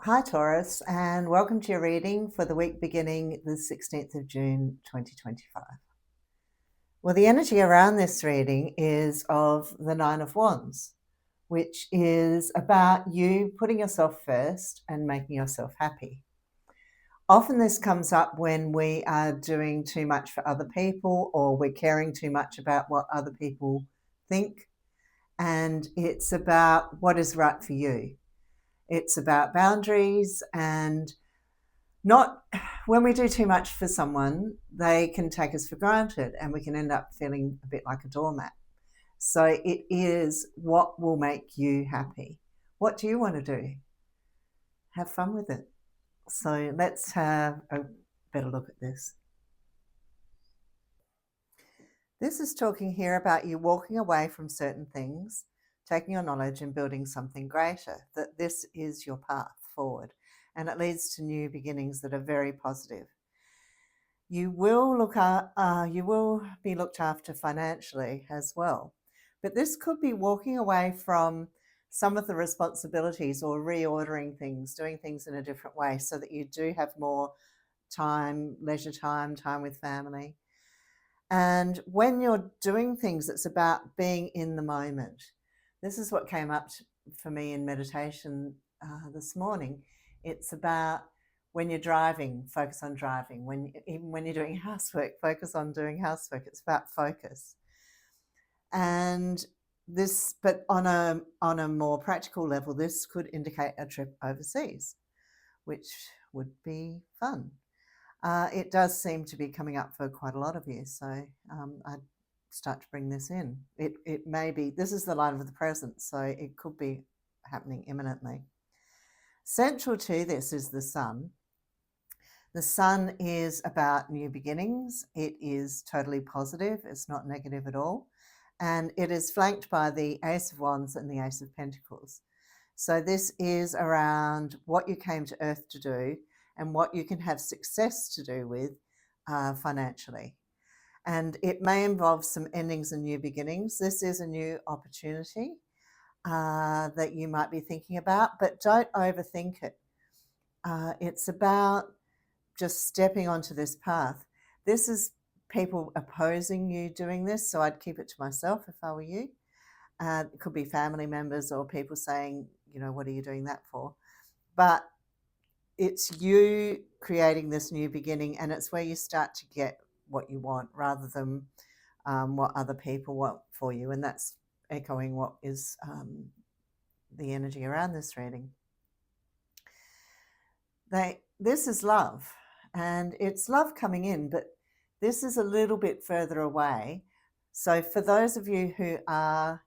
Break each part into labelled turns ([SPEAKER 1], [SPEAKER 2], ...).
[SPEAKER 1] Hi, Taurus, and welcome to your reading for the week beginning the 16th of June 2025. Well, the energy around this reading is of the Nine of Wands, which is about you putting yourself first and making yourself happy. Often this comes up when we are doing too much for other people or we're caring too much about what other people think, and it's about what is right for you. It's about boundaries and not when we do too much for someone, they can take us for granted and we can end up feeling a bit like a doormat. So it is what will make you happy. What do you want to do? Have fun with it. So let's have a better look at this. This is talking here about you walking away from certain things, taking your knowledge and building something greater, that this is your path forward. And it leads to new beginnings that are very positive. You will you will be looked after financially as well, but this could be walking away from some of the responsibilities or reordering things, doing things in a different way, so that you do have more time, leisure time, time with family. And when you're doing things, it's about being in the moment. This is what came up for me in meditation this morning. It's about when you're driving, focus on driving. Even when you're doing housework, focus on doing housework. It's about focus. And this, but on a more practical level, this could indicate a trip overseas, which would be fun. It does seem to be coming up for quite a lot of you, so I'd start to bring this in. It may be, this is the line of the present, so it could be happening imminently. Central to this is the sun. The sun is about new beginnings. It is totally positive. It's not negative at all. And it is flanked by the Ace of Wands and the Ace of Pentacles. So this is around what you came to Earth to do and what you can have success to do with financially. And it may involve some endings and new beginnings. This is a new opportunity that you might be thinking about, but don't overthink it. It's about just stepping onto this path. This is people opposing you doing this, so I'd keep it to myself if I were you. It could be family members or people saying, you know, what are you doing that for? But it's you creating this new beginning, and it's where you start to get what you want rather than what other people want for you. And that's echoing what is the energy around this reading. This is love, and it's love coming in, but this is a little bit further away. So for those of you who are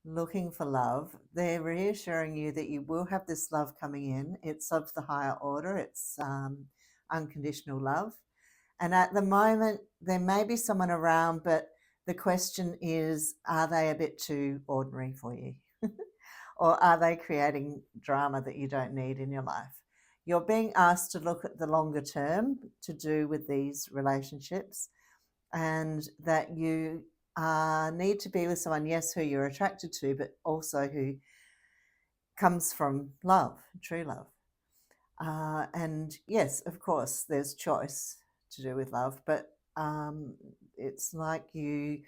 [SPEAKER 1] looking for love, they're reassuring you that you will have this love coming in. It's of the higher order. It's unconditional love. And at the moment, there may be someone around, but the question is, are they a bit too ordinary for you? Or are they creating drama that you don't need in your life? You're being asked to look at the longer term to do with these relationships, and that you need to be with someone, yes, who you're attracted to, but also who comes from love, true love. And yes, of course, there's choice to do with love, but it's like the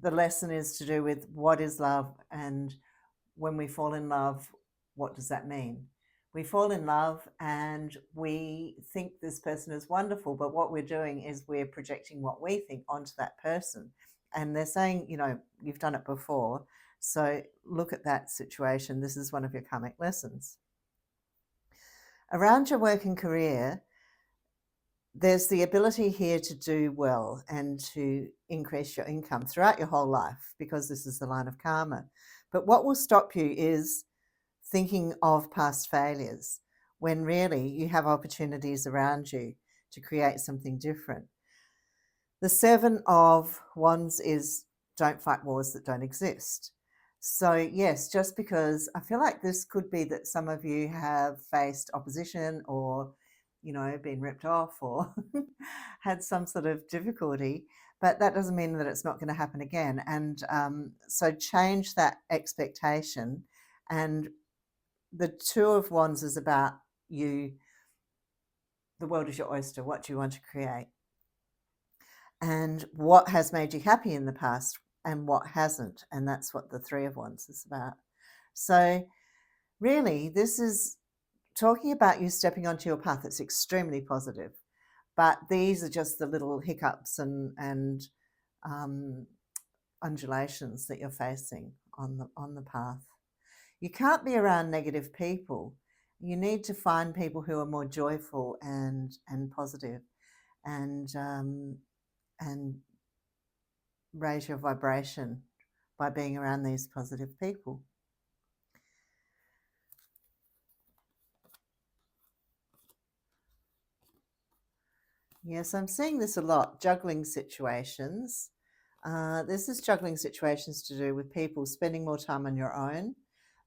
[SPEAKER 1] lesson is to do with what is love, and when we fall in love, what does that mean? We fall in love and we think this person is wonderful, but what we're doing is we're projecting what we think onto that person. And they're saying, you know, you've done it before, so look at that situation. This is one of your karmic lessons. Around your work and career, there's the ability here to do well and to increase your income throughout your whole life, because this is the line of karma. But what will stop you is thinking of past failures, when really you have opportunities around you to create something different. The Seven of Wands is don't fight wars that don't exist. So yes, just because I feel like this could be that some of you have faced opposition or, you know, been ripped off or had some sort of difficulty, but that doesn't mean that it's not going to happen again. And so change that expectation and the Two of Wands is about you. The world is your oyster. What do you want to create? And what has made you happy in the past and what hasn't. And that's what the Three of Wands is about. So really, this is talking about you stepping onto your path. It's extremely positive. But these are just the little hiccups and undulations that you're facing on the path. You can't be around negative people. You need to find people who are more joyful and positive, and raise your vibration by being around these positive people. Yes, I'm seeing this a lot, juggling situations. This is juggling situations to do with people spending more time on your own,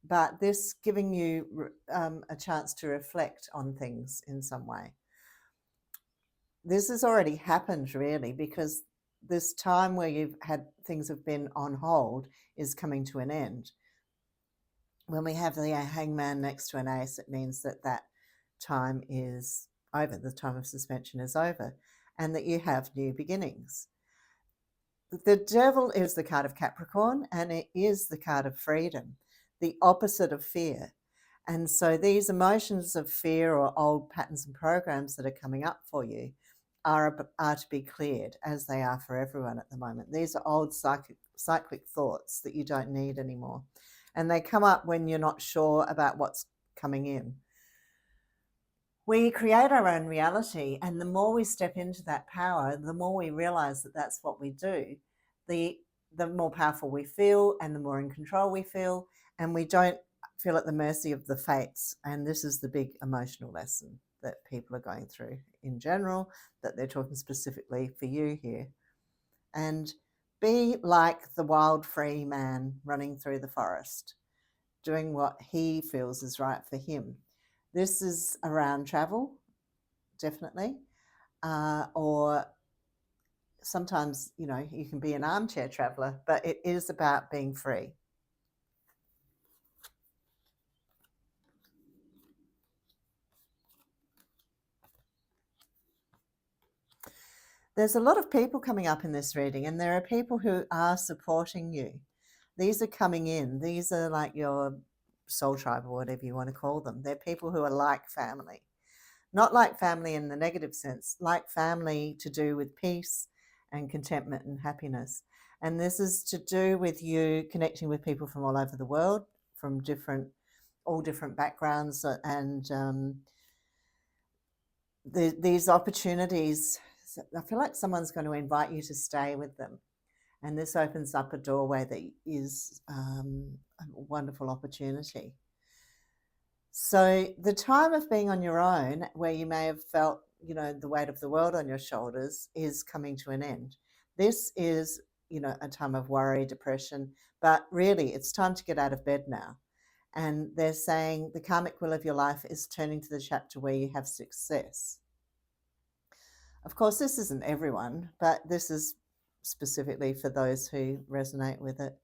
[SPEAKER 1] but this giving you a chance to reflect on things in some way. This has already happened, really, because this time where you've had things have been on hold is coming to an end. When we have the hangman next to an ace, it means that that time is over, the time of suspension is over, and that you have new beginnings. The devil is the card of Capricorn, and it is the card of freedom, the opposite of fear. And so these emotions of fear or old patterns and programs that are coming up for you are to be cleared, as they are for everyone at the moment. These are old cyclic thoughts that you don't need anymore. And they come up when you're not sure about what's coming in. We create our own reality, and the more we step into that power, the more we realize that that's what we do, the more powerful we feel and the more in control we feel, and we don't feel at the mercy of the fates. And this is the big emotional lesson that people are going through in general, that they're talking specifically for you here. And be like the wild, free man running through the forest, doing what he feels is right for him. This is around travel, definitely, or sometimes, you can be an armchair traveler, but it is about being free. There's a lot of people coming up in this reading, and there are people who are supporting you. These are coming in. These are like your soul tribe or whatever you want to call them. They're people who are like family. Not like family in the negative sense, like family to do with peace and contentment and happiness. And this is to do with you connecting with people from all over the world, from all different backgrounds, and these opportunities. I feel like someone's going to invite you to stay with them. And this opens up a doorway that is a wonderful opportunity. So the time of being on your own, where you may have felt, the weight of the world on your shoulders, is coming to an end. This is, a time of worry, depression, but really it's time to get out of bed now. And they're saying the karmic wheel of your life is turning to the chapter where you have success. Of course, this isn't everyone, but this is specifically for those who resonate with it.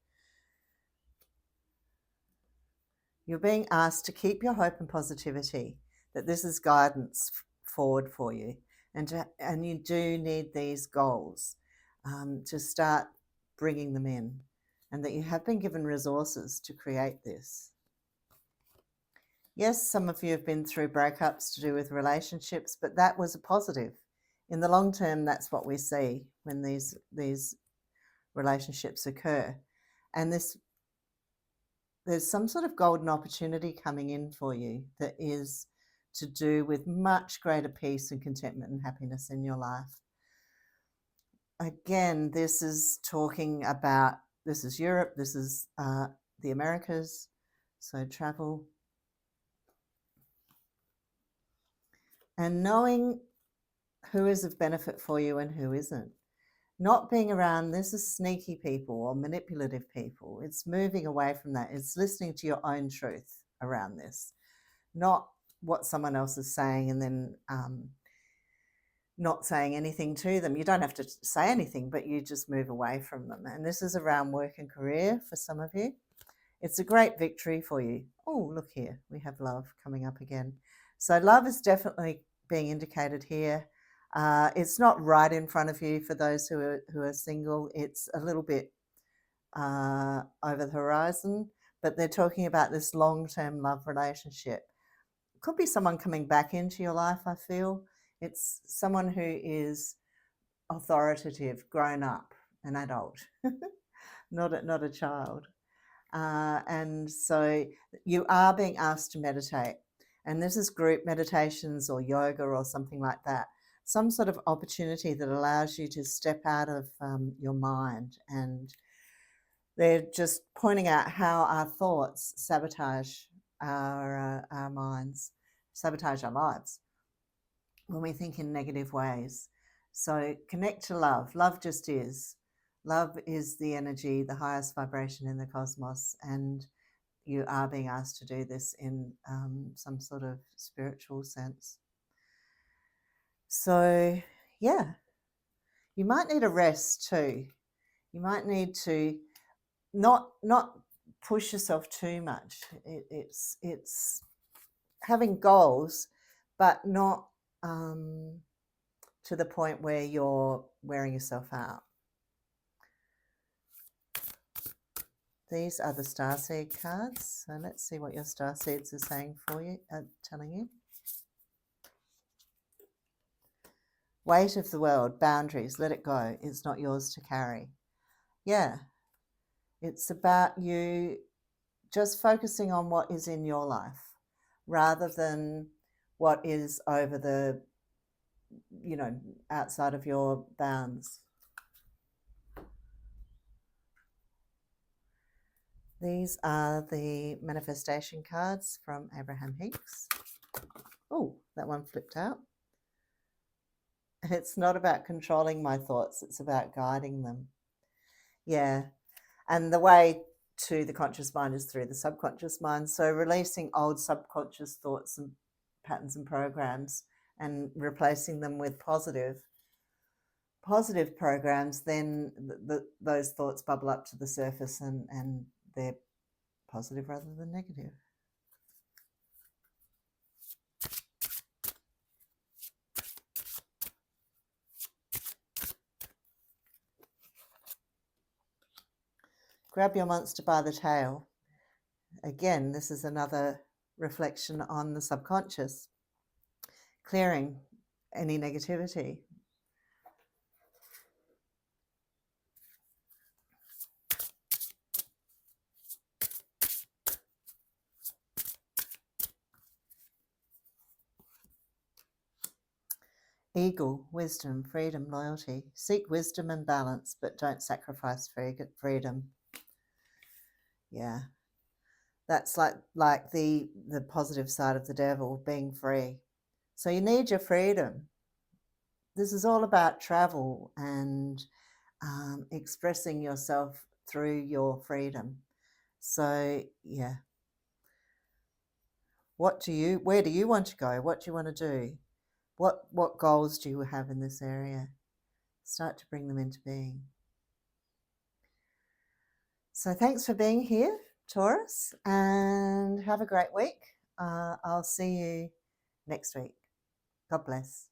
[SPEAKER 1] You're being asked to keep your hope and positivity, that this is guidance forward for you. And you do need these goals to start bringing them in, and that you have been given resources to create this. Yes, some of you have been through breakups to do with relationships, but that was a positive. In the long term, that's what we see when these relationships occur. And there's some sort of golden opportunity coming in for you that is to do with much greater peace and contentment and happiness in your life. Again, this is Europe, this is the Americas, so travel. And knowing who is of benefit for you and who isn't. Not being around, this is sneaky people or manipulative people. It's moving away from that. It's listening to your own truth around this, not what someone else is saying and then not saying anything to them. You don't have to say anything, but you just move away from them. And this is around work and career for some of you. It's a great victory for you. Oh, look here, we have love coming up again. So love is definitely being indicated here. It's not right in front of you for those who are single. It's a little bit over the horizon, but they're talking about this long-term love relationship. Could be someone coming back into your life, I feel. It's someone who is authoritative, grown up, an adult, not a child. And so you are being asked to meditate. And this is group meditations or yoga or something like that. Some sort of opportunity that allows you to step out of your mind. And they're just pointing out how our thoughts sabotage our minds, sabotage our lives when we think in negative ways. So connect to love. Love just is. Love is the energy, the highest vibration in the cosmos, and you are being asked to do this in some sort of spiritual sense. So, yeah, you might need a rest too. You might need to not push yourself too much. It's having goals, but not to the point where you're wearing yourself out. These are the starseed cards. So let's see what your starseeds are saying for you, telling you. Weight of the world, boundaries, let it go. It's not yours to carry. Yeah, it's about you just focusing on what is in your life rather than what is over the, outside of your bounds. These are the manifestation cards from Abraham Hicks. Oh, that one flipped out. It's not about controlling my thoughts, it's about guiding them. Yeah. And the way to the conscious mind is through the subconscious mind. So releasing old subconscious thoughts and patterns and programs and replacing them with positive programs, then those thoughts bubble up to the surface and they're positive rather than negative. Grab your monster by the tail. Again, this is another reflection on the subconscious, clearing any negativity. Eagle, wisdom, freedom, loyalty. Seek wisdom and balance, but don't sacrifice freedom. Yeah. That's like the positive side of the devil, being free. So you need your freedom. This is all about travel and expressing yourself through your freedom. So yeah. Where do you want to go? What do you want to do? What goals do you have in this area? Start to bring them into being. So thanks for being here, Taurus, and have a great week. I'll see you next week. God bless.